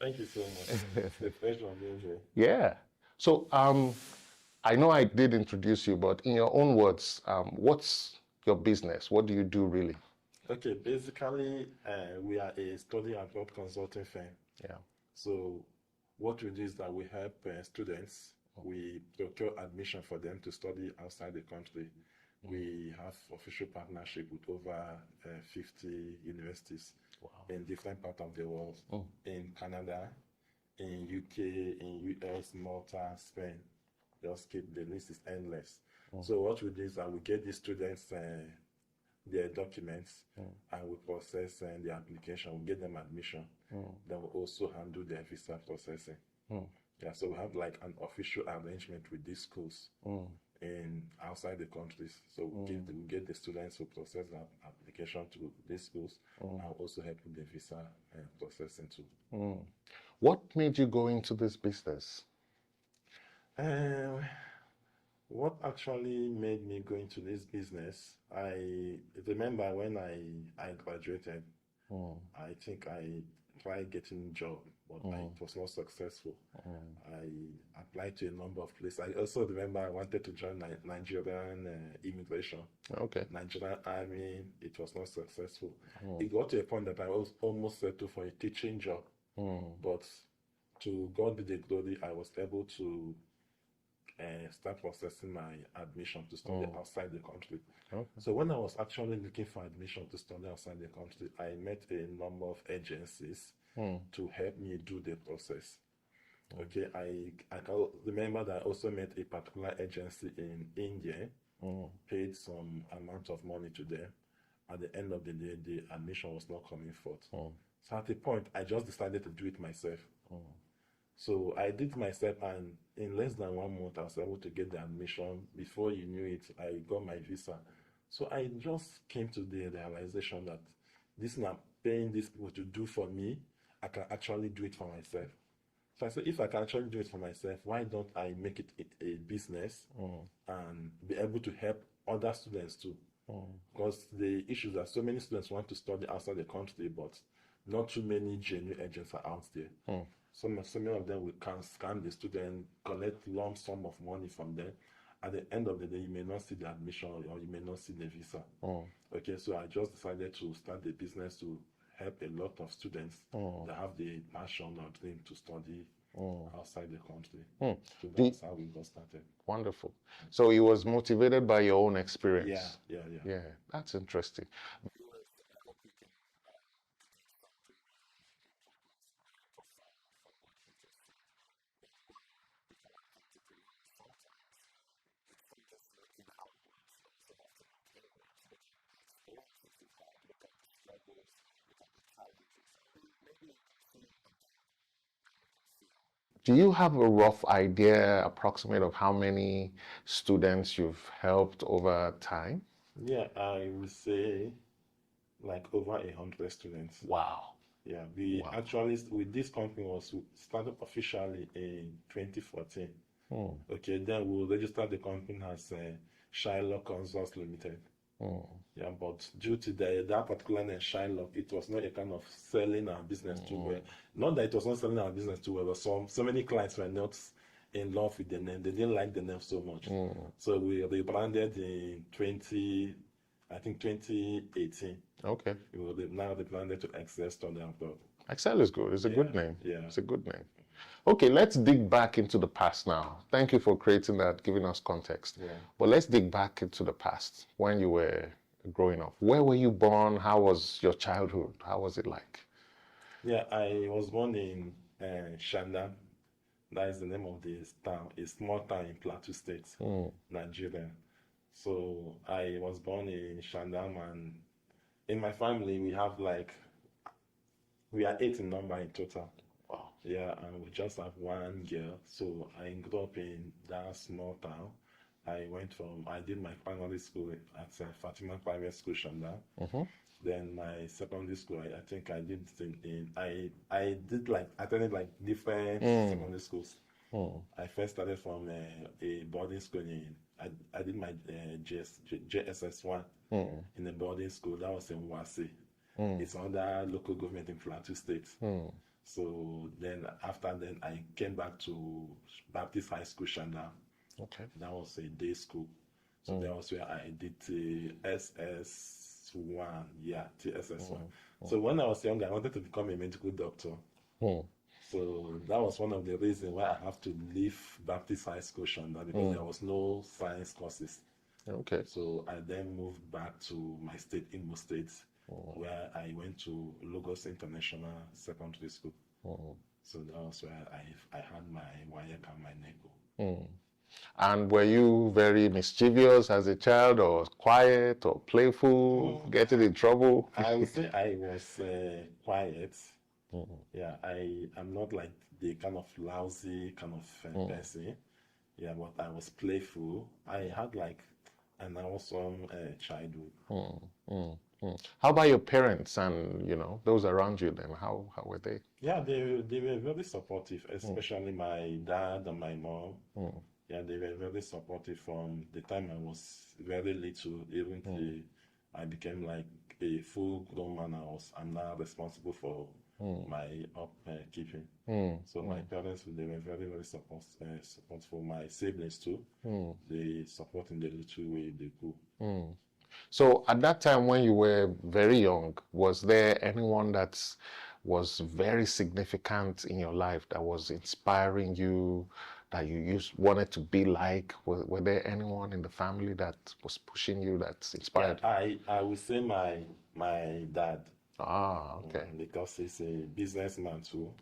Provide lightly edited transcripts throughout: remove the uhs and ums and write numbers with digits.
Thank you so much. It's a pleasure being here. Yeah. So I know I did introduce you, but in your own words, what's your business? What do you do really? Okay, basically, we are a study abroad consulting firm. Yeah. So what we do is that we help students. We procure admission for them to study outside the country. We have official partnership with over 50 universities in different parts of the world, in Canada, in UK, in US, Malta, Spain. Just keep, the list is endless. So what we do is that we get the students their documents and we process the application, we get them admission. Then we also handle their visa processing. Yeah, so we have like an official arrangement with these schools in outside the countries. So we get the students who process the application to these schools and also help with the visa processing too. What made you go into this business? What actually made me go into this business, I remember when I graduated, I think I tried getting a job, but it was not successful. I applied to a number of places. I also remember I wanted to join Nigerian immigration, Nigerian army. It was not successful. It got to a point that I was almost settled for a teaching job, but to God be the glory, I was able to start processing my admission to study outside the country. So when I was actually looking for admission to study outside the country, I met a number of agencies to help me do the process. Okay, I can remember that I also met a particular agency in India, paid some amount of money to them. At the end of the day, the admission was not coming forth. So at a point, I just decided to do it myself. So I did myself, and in less than 1 month, I was able to get the admission. Before you knew it, I got my visa. So I just came to the realization that this is not paying these people to do for me. I can actually do it for myself. So I said, if I can actually do it for myself, why don't I make it a business and be able to help other students too? Because the issue is that so many students want to study outside the country, but not too many genuine agents are out there. So many of them will scam the student, collect lump sum of money from them. At the end of the day, you may not see the admission or you may not see the visa. Okay, so I just decided to start the business to help a lot of students that have the passion or dream to study outside the country. Mm. So that's how we got started. Wonderful. So it was motivated by your own experience. Yeah. That's interesting. Do you have a rough idea, approximate, of how many students you've helped over time? Yeah, I would say like over 100 students. Wow. Yeah, we Wow. actually, with this company was started officially in 2014. Okay, then we registered the company as Shylock Consults Limited. Yeah, but due to that particular name, Shylock, it was not a kind of selling our business too well. Not that it was not selling our business too well, but so many clients were not in love with the name. They didn't like the name so much. So we rebranded in 2018. Okay. Now rebranded to Excel Storyhivve. Excel is good. It's a good name. Yeah. It's a good name. Okay, let's dig back into the past now. Thank you for creating that, giving us context. Yeah. But let's dig back into the past when you were growing up. Where were you born? How was your childhood? How was it like? Yeah, I was born in Shandam. That is the name of this town, a small town in Plateau State, Nigeria. So I was born in Shandam, and in my family we are 8 in number in total. Wow. Yeah, and we just have one girl. So I grew up in that small town. I did my primary school at Fatima Private School, Shandam. Then my secondary school, I think I did attended like different secondary schools. I first started from a boarding school I did my JSS1 in a boarding school. That was in Wasi. It's under local government in Plateau State. So then after then I came back to Baptist High School, Shandam. Okay. That was a day school. So that was where I did TSS1. Yeah, TSS1. So when I was younger, I wanted to become a medical doctor. So that was one of the reasons why I have to leave Baptist High School, Shandam, because there was no science courses. Okay. So I then moved back to my state, Imo State, where I went to Lagos International Secondary School. So that was where I had my WAEC and my NECO. And were you very mischievous as a child, or quiet, or playful, getting in trouble? I would say I was quiet. Yeah, I am not like the kind of lousy kind of person. Yeah, but I was playful. I had like an awesome childhood. How about your parents and those around you? Then how were they? Yeah, they were very supportive, especially my dad and my mom. Yeah, they were very supportive from the time I was very little, even till I became like a full-grown man. I'm now responsible for my upkeeping. So my parents, they were very, very supportful. My siblings too. They support in the little way they could. So at that time when you were very young, was there anyone that was very significant in your life, that was inspiring you, that you wanted to be like? Were there anyone in the family that was pushing you, that inspired you? I would say my dad. Okay. Because he's a businessman too.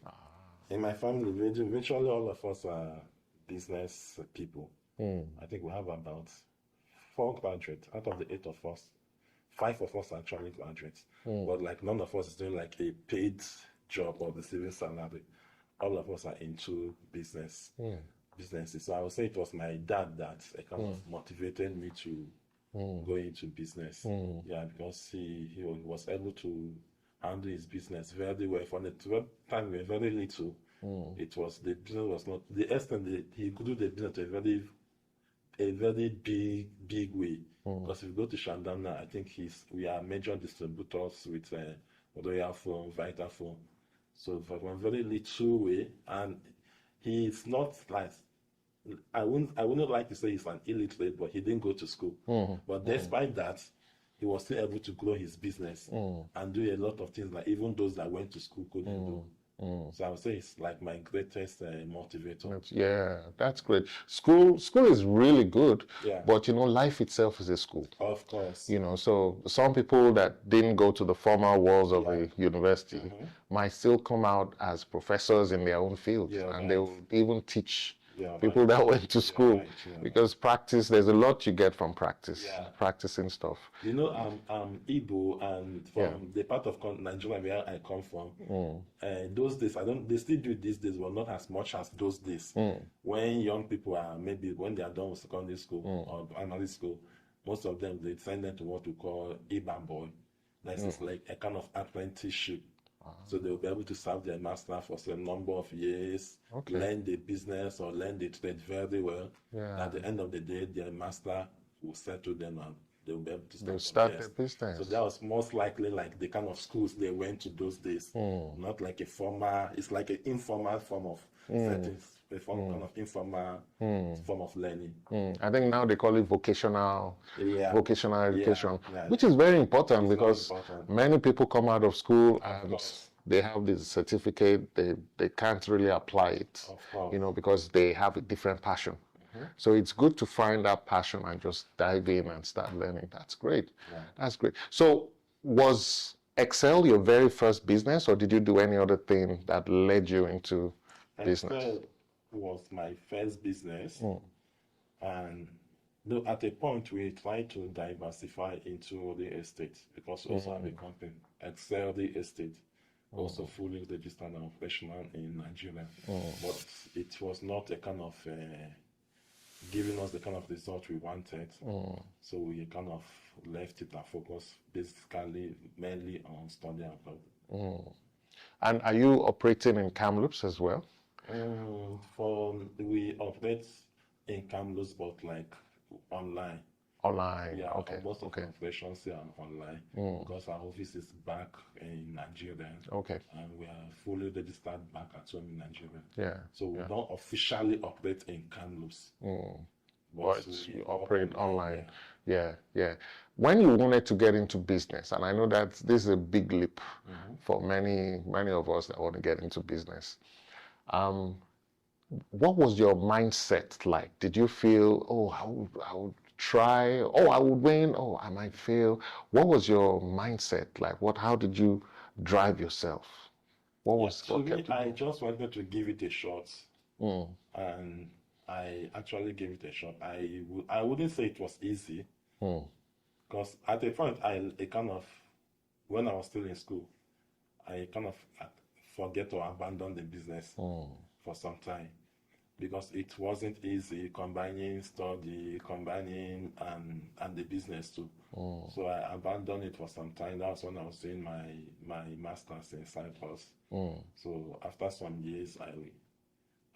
In my family, virtually all of us are business people. I think we have about 4 graduates out of the 8 of us. 5 of us are actually graduates, but like none of us is doing like a paid job or receiving salary. All of us are into businesses. So I would say it was my dad that kind of motivated me to go into business. Yeah, because he was able to handle his business very well. From the time we were very little, the business was not the extent that he could do the business to a very big way. Because if you go to Shandam now, I think we are major distributors with Royal Phone, Vitaphone. So from a very little way, and he's not like, I wouldn't like to say he's an illiterate, but he didn't go to school. But despite that, he was still able to grow his business and do a lot of things that even those that went to school couldn't do. So I would say it's like my greatest motivator. Yeah, that's great. School is really good, Yeah. but life itself is a school. Of course. So some people that didn't go to the formal walls of a university might still come out as professors in their own field, and they will even teach people that went to school because practice. There's a lot you get from practice, practicing stuff. I'm Igbo, and from the part of Nigeria where I come from, those days they still do it these days, but not as much as those days. When young people are maybe when they are done with secondary school or primary school, most of them they send them to what we call Iban boy. This is like a kind of apprenticeship. So they'll be able to serve their master for some number of years, learn the business or learn the trade very well. At the end of the day, their master will settle them and they'll be able to start their business. So that was most likely like the kind of schools they went to those days. Not like a formal, it's like an informal form of settings, a kind of informal form of learning. I think now they call it vocational education, which is very important because many people come out of school and they have this certificate, they can't really apply it, because they have a different passion. So it's good to find that passion and just dive in and start learning. That's great. That's great. So was Excel your very first business, or did you do any other thing that led you into business? Excel was my first business, and at a point we tried to diversify into real estate because we also have a company, Excel Real Estate, also fully registered and operational in Nigeria. But it was not a kind of giving us the kind of result we wanted. So we kind of left it and focused basically mainly on study abroad. And are you operating in Kamloops as well? We operate in Kamloops, but like online. Online. Yeah, okay. Most of the operations here are online because our office is back in Nigeria. Okay. And we are fully registered back at home in Nigeria. Yeah. So we don't officially operate in Kamloops. But you operate online. Yeah. When you wanted to get into business, and I know that this is a big leap for many of us that want to get into business. What was your mindset like? Did you feel, I would try, I would win, I might fail? What was your mindset like? How did you drive yourself? I just wanted to give it a shot, and I actually gave it a shot. I wouldn't say it was easy, because at a point when I was still in school, I kind of forget or abandon the business for some time because it wasn't easy combining study, and the business too. So I abandoned it for some time. That was when I was doing my master's in Cyprus. So after some years,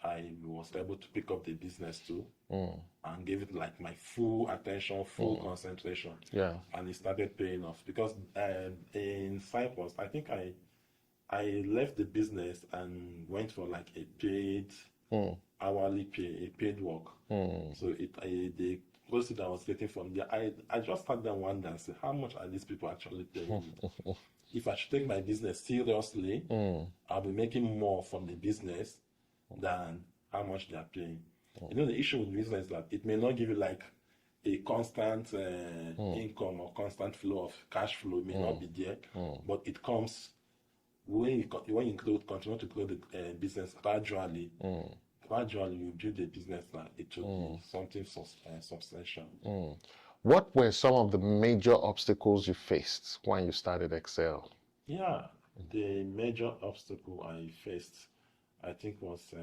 I was able to pick up the business too and give it like my full attention, full concentration. Yeah. And it started paying off because in Cyprus, I think I left the business and went for like a paid hourly pay, a paid work. So the proceeds I was getting from there, I just sat down one day and said, how much are these people actually paying me? If I should take my business seriously, I'll be making more from the business than how much they are paying. The issue with business is that it may not give you like a constant income or constant flow of cash flow. It may not be there, but it comes when you continue to grow the business gradually. Gradually, you build a business that it will be something substantial. What were some of the major obstacles you faced when you started Excel? Yeah, the major obstacle I faced, I think, was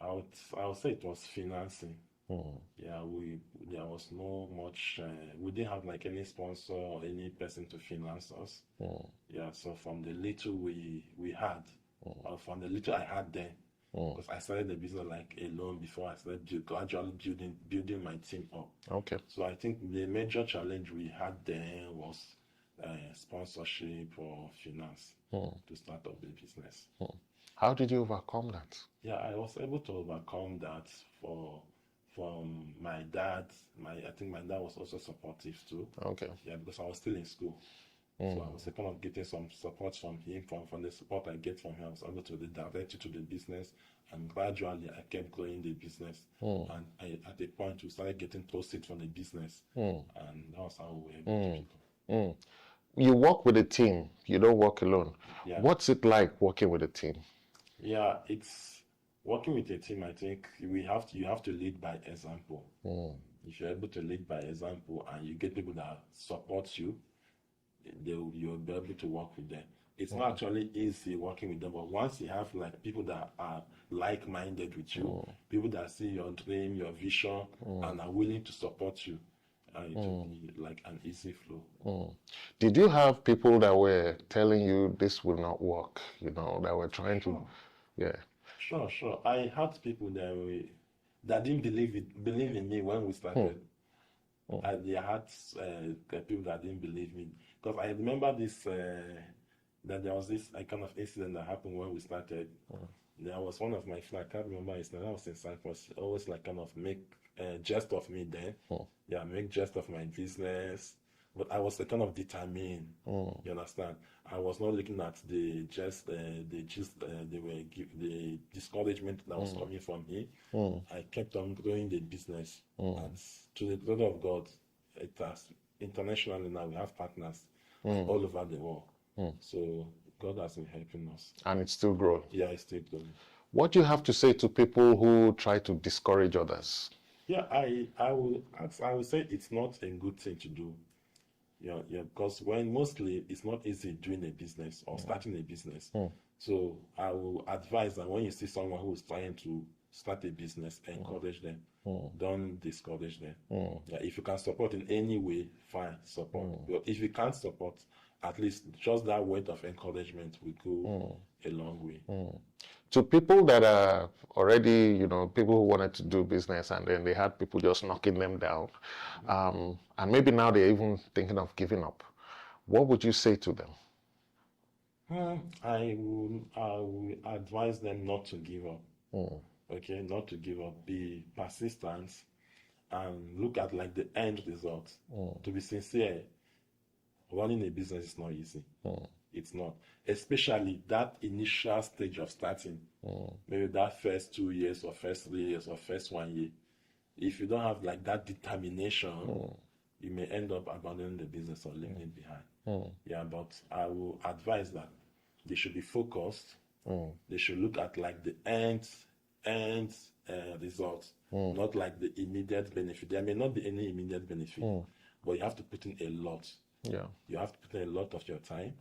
I would say it was financing. Yeah, there was no much. We didn't have like any sponsor or any person to finance us. Yeah, so from the little we had, or from the little I had then, because I started the business like alone before I started gradually building my team up. Okay. So I think the major challenge we had then was sponsorship or finance to start up the business. How did you overcome that? Yeah, I was able to overcome that from my dad. I think my dad was also supportive too. Okay. Yeah, because I was still in school. So I was kind of getting some support from him. From the support I get from him, I was able to redirect it to the business, and gradually I kept growing the business. And at a point we started getting proceeds from the business, and that was how we were able to pick up. You work with a team. You don't work alone. Yeah. What's it like working with a team? Yeah, it's working with a team. I think you have to lead by example. If you're able to lead by example and you get people that support you, you'll be able to work with them. It's not actually easy working with them, but once you have like people that are like-minded with you, people that see your dream, your vision, and are willing to support you, it will be like an easy flow. Did you have people that were telling you this will not work, that were trying to, Sure. I had people that didn't believe in me when we started. I had people that didn't believe me, because I remember that there was this kind of incident that happened when we started. There was one of my friends, I can't remember his name, I was in Cyprus, always like kind of make jest of me then. Make jest of my business. But I was kind of determined. You understand? I was not looking at the discouragement that was coming from him. I kept on growing the business, and to the glory of God, it has internationally now we have partners all over the world. So God has been helping us, and it's still growing. Yeah, it's still growing. What do you have to say to people who try to discourage others? Yeah, I will say it's not a good thing to do. Because mostly it's not easy doing a business or starting a business. So I will advise that when you see someone who is trying to start a business, encourage them. Don't discourage them. If you can support in any way, fine, support. But if you can't support, at least just that word of encouragement will go a long way. To people that are already, people who wanted to do business and then they had people just knocking them down, and maybe now they're even thinking of giving up, what would you say to them? I will advise them not to give up. Okay, not to give up. Be persistent and look at like the end result. To be sincere, running a business is not easy. It's not, especially that initial stage of starting. Maybe that first 2 years or first 3 years or first 1 year. If you don't have like that determination, you may end up abandoning the business or leaving it behind. But I will advise that they should be focused. They should look at like the end results, not like the immediate benefit. There may not be any immediate benefit, but you have to put in a lot. You have to put in a lot of your time,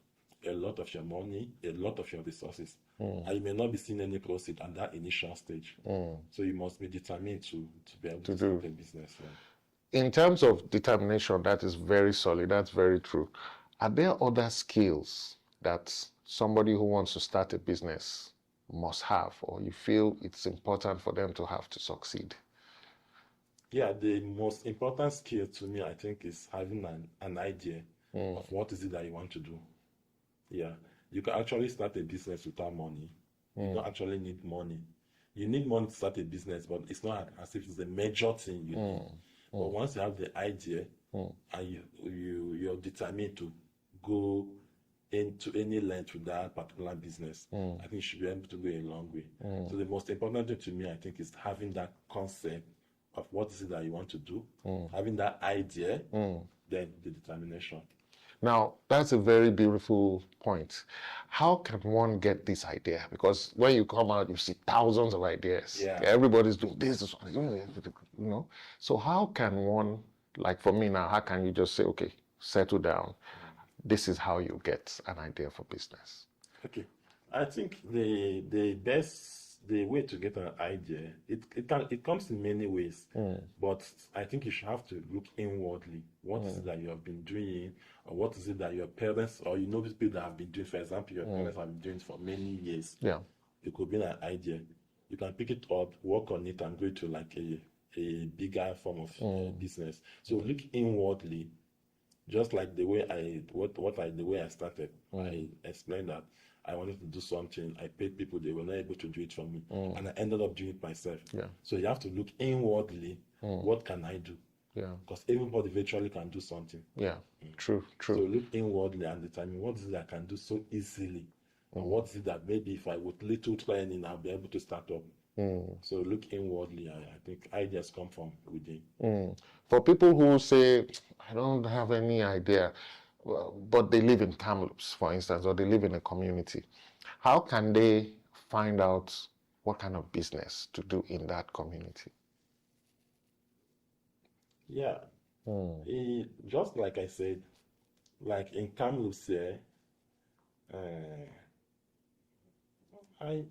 a lot of your money, a lot of your resources. And you may not be seeing any profit at that initial stage. So you must be determined to be able to start a business. In terms of determination, that is very solid. That's very true. Are there other skills that somebody who wants to start a business must have, or you feel it's important for them to have to succeed? Yeah, the most important skill to me, I think, is having an idea of what is it that you want to do. You can actually start a business without money. You don't actually need money. You need money to start a business, but it's not as if it's a major thing you need. But once you have the idea and you're determined to go into any length with that particular business, I think you should be able to go a long way. So the most important thing to me, I think, is having that concept of what is it that you want to do, having that idea, then the determination. Now, that's a very beautiful point. How can one get this idea? Because when you come out, you see thousands of ideas. Everybody's doing this, So how can one, like for me now, how can you just say, okay, settle down. This is how you get an idea for business. Okay. I think the way to get an idea, it comes in many ways, but I think you should have to look inwardly. What is it that you have been doing, or what is it that your parents, or people that have been doing, for example, your parents have been doing for many years. It could be an idea. You can pick it up, work on it, and go to like a bigger form of business. So look inwardly, just like the way I started. I explained that I wanted to do something. I paid people, they were not able to do it for me. And I ended up doing it myself. So you have to look inwardly. What can I do? Yeah. Because everybody virtually can do something. Yeah. True. So look inwardly and determine what is it I can do so easily. And what is it that maybe if I with little training, I'll be able to start up. So look inwardly. I think ideas come from within. For people who say, I don't have any idea, but they live in Kamloops, for instance, or they live in a community, how can they find out what kind of business to do in that community? Yeah. Just like I said, like in Kamloops here, I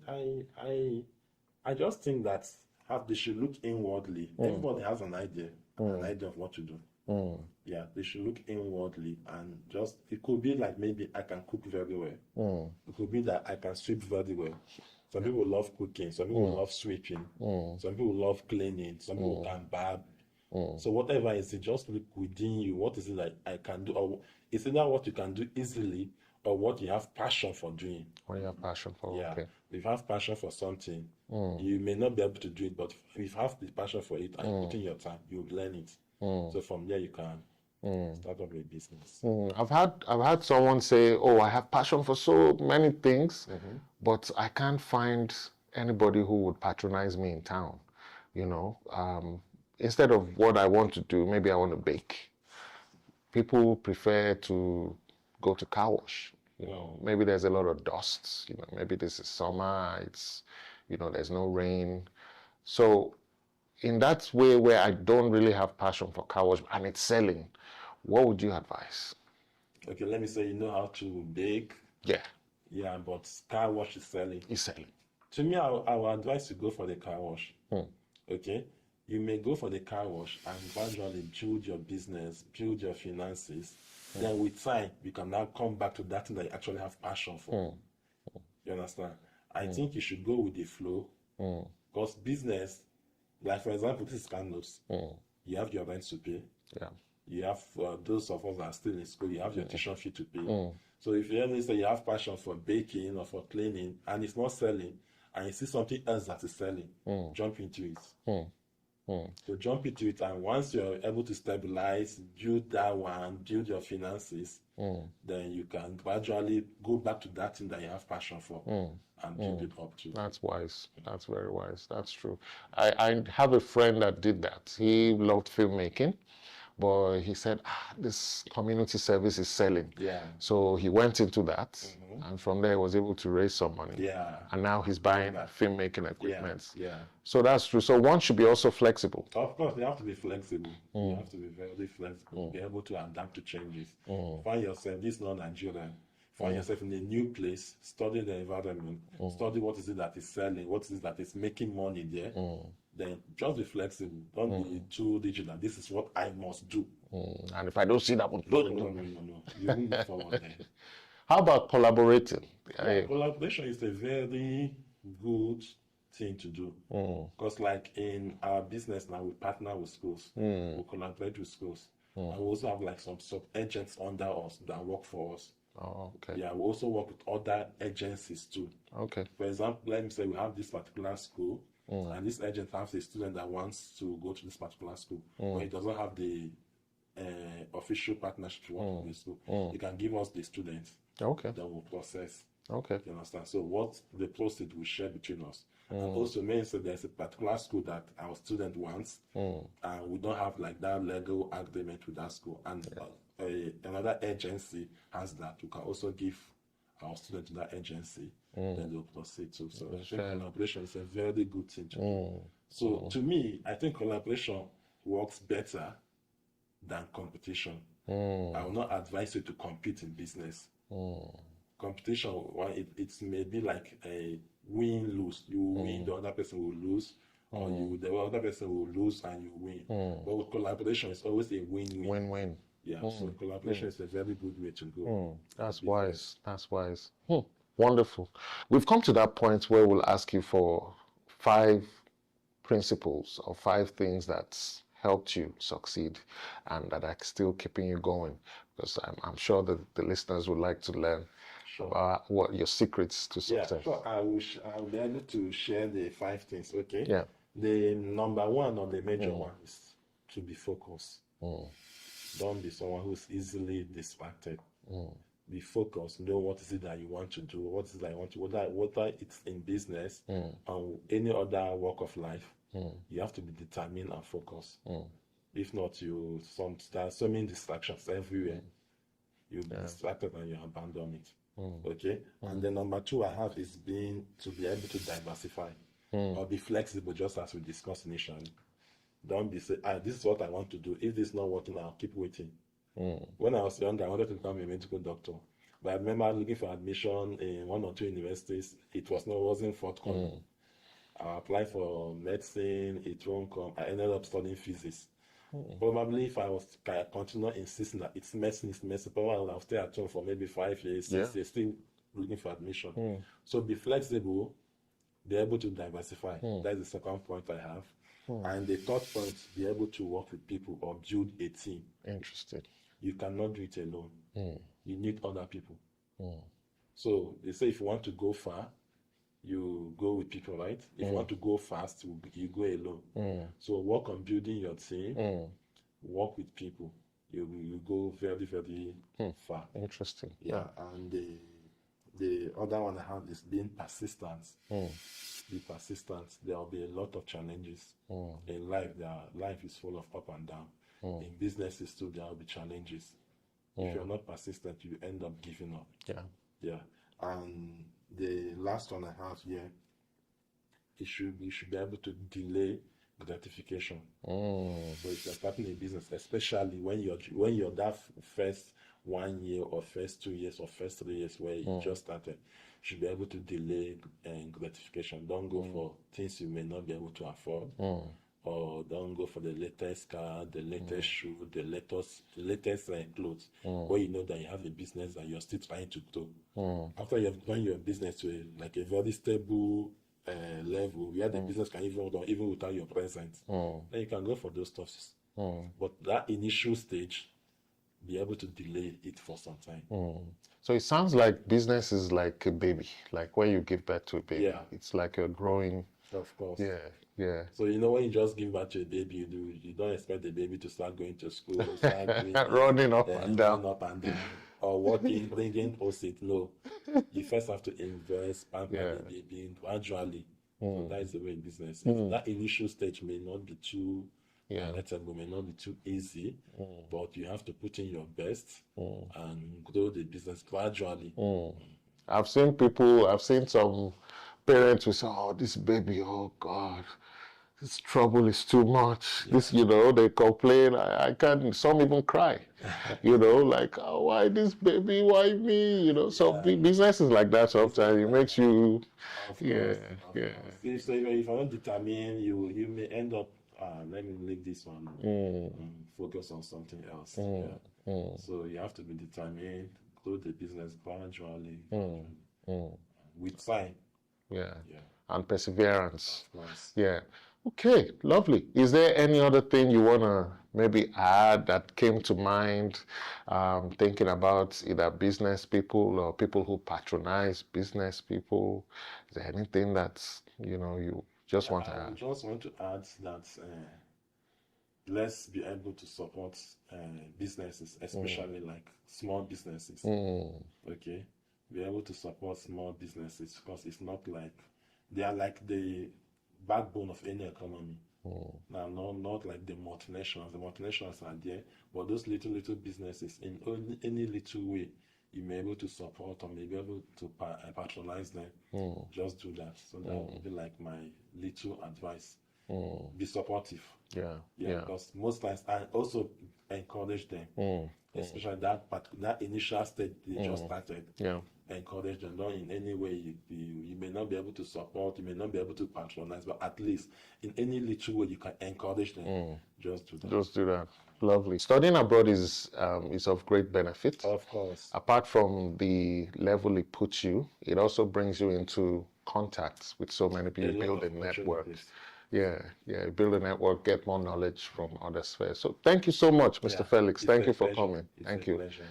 just think that they should look inwardly. Everybody has an idea of what to do. Yeah, they should look inwardly and just, it could be like maybe I can cook very well. It could be that I can sweep very well. Some people love cooking, some people love sweeping, some people love cleaning, some people can barb. So whatever is it, just look within you. What is it that I can do? Or is it that what you can do easily or what you have passion for doing? What you have passion for, yeah. okay. If you have passion for something, you may not be able to do it, but if you have the passion for it and put in your time, you'll learn it. So from there you can start up a business. I've had someone say, oh, I have passion for so many things, but I can't find anybody who would patronize me in town. You know, instead of what I want to do, maybe I want to bake. People prefer to go to car wash. You know, maybe there's a lot of dust. You know, maybe this is summer. It's, you know, there's no rain. So in that way where I don't really have passion for car wash and it's selling, what would you advise? Okay, let me say, you know how to bake. Yeah. Yeah, but car wash is selling. It's selling. To me, I would advise you go for the car wash. Okay? You may go for the car wash and gradually build your business, build your finances. Then with time, you can now come back to that thing that you actually have passion for. You understand? I think you should go with the flow. Because business, like for example, this is Kamloops. You have your rent to pay. Yeah. You have those of us that are still in school, you have your tuition fee to pay. So if you ever say you have passion for baking or for cleaning and it's not selling, and you see something else that is selling, jump into it. So jump into it, and once you're able to stabilize, build that one, build your finances, then you can gradually go back to that thing that you have passion for and build it up to. That's wise. That's very wise. That's true. I have a friend that did that. He loved filmmaking, but he said, this community service is selling. Yeah. So he went into that, and from there he was able to raise some money. Yeah. And now he's buying filmmaking equipment. Yeah. So that's true. So one should be also flexible. Of course, you have to be flexible. You have to be very flexible, be able to adapt to changes. Find yourself, this is not Nigeria. Find yourself in a new place, study the environment, study what is it that is selling, what is it that is making money there. Then just be flexible. Don't be too rigid that this is what I must do. And if I don't see that one, No. You won't move forward there. How about collaborating? Collaboration is a very good thing to do. Because like in our business now, we partner with schools. We collaborate with schools. And we also have like some sub-agents under us that work for us. Oh, okay. Yeah, we also work with other agencies too. Okay. For example, let me say we have this particular school, and this agent has a student that wants to go to this particular school, but he doesn't have the official partnership to work with the school. He can give us the students. Okay. Then we'll process. Okay. You understand? So what the proceeds we share between us. And also, maybe so there's a particular school that our student wants, and we don't have like that legal agreement with that school, and another agency has that. We can also give our student to that agency, then they'll proceed to. So I think collaboration is a very good thing to do. So to me, I think collaboration works better than competition. I will not advise you to compete in business. Competition, it may be like a win-lose. You win, the other person will lose, or the other person will lose and you win. But with collaboration, it's always a win-win. Win-win. Yeah, so collaboration is a very good way to go. That's wise. That's wise. Wonderful. We've come to that point where we'll ask you for 5 principles or 5 things that's helped you succeed and that are still keeping you going. Because I'm sure that the listeners would like to learn about what your secrets to success. Yeah, sure. I will be able to share the 5 things, okay? Yeah. The number 1 or the major one is to be focused. Don't be someone who's easily distracted. Be focused. Know what is it that you want to do. What is it that you want to, whether it's in business and any other walk of life, you have to be determined and focused. If not, there are so many distractions everywhere. You'll be distracted and you abandon it. Okay? And then number 2 I have is to be able to diversify or be flexible, just as we discussed initially. Don't be say, this is what I want to do. If this is not working, I'll keep waiting. When I was younger, I wanted to become a medical doctor. But I remember looking for admission in 1 or 2 universities. It wasn't forthcoming. I applied for medicine, it won't come. I ended up studying physics. Probably if I continue insisting that it's medicine, probably I'll stay at home for maybe 5 years, 6 years, still looking for admission. So be flexible, be able to diversify. That's the second point I have. And the third point, be able to work with people or build a team. Interesting. You cannot do it alone. You need other people. So they say if you want to go far, you go with people, right? If you want to go fast, you go alone. So work on building your team, work with people. You go very, very far. Interesting. Yeah. And the other one I have is being persistent. Be persistent. There will be a lot of challenges in life. Life is full of up and down. In businesses too, there will be challenges. If you're not persistent, you end up giving up. Yeah. And the last one I have here, you should be able to delay gratification. So if you're starting a business, especially when you're that first 1 year or first 2 years or first 3 years where you just started, you should be able to delay gratification. Don't go for things you may not be able to afford. Or don't go for the latest car, the latest shoe, the latest clothes, where you know that you have a business that you're still trying to grow. After you have done your business to a very stable level, where the business can even without your presence, then you can go for those stuffs. But that initial stage, be able to delay it for some time. So it sounds like business is like a baby, like when you give birth to a baby. It's like you're growing. Of course. Yeah. So when you just give birth to a baby, you don't expect the baby to start going to school, start running up and down, or working, bringing post-it. No, you first have to invest, pamper the baby gradually. So that is the way in business. That initial stage may not be too palatable, may not be too easy, but you have to put in your best and grow the business gradually. I've seen some parents who say, "Oh, this baby, oh God, this trouble is too much." This, they complain. I can't. Some even cry. Like, "Oh, why this baby? Why me?" So business is like that sometimes. It makes you, Of course. So if you're not determined, you may end up. Let me leave this one. Focus on something else. So you have to be determined. Grow the business gradually, with time. And perseverance. Of course. Okay, lovely. Is there any other thing you want to maybe add that came to mind, thinking about either business people or people who patronize business people? Is there anything that's, you just want to add? I just want to add that let's be able to support businesses, especially like small businesses. Okay? Be able to support small businesses because it's not like they are like the backbone of any economy. Now, not like the multinationals. The multinationals are there, but those little businesses, in any little way, you may be able to support or may be able to patronize them. Just do that. So that would be like my little advice. Be supportive. Because most times I also encourage them, especially that initial stage they just started. Encourage them. Not in any way you may not be able to support, you may not be able to patronize, but at least in any little way you can encourage them. Just do that. Lovely. Studying abroad is of great benefit. Of course. Apart from the level it puts you, it also brings you into contacts with so many people. Build a network. Build a network, get more knowledge from other spheres. So thank you so much, Mr. Felix. Thank you for coming. Thank you. Pleasure.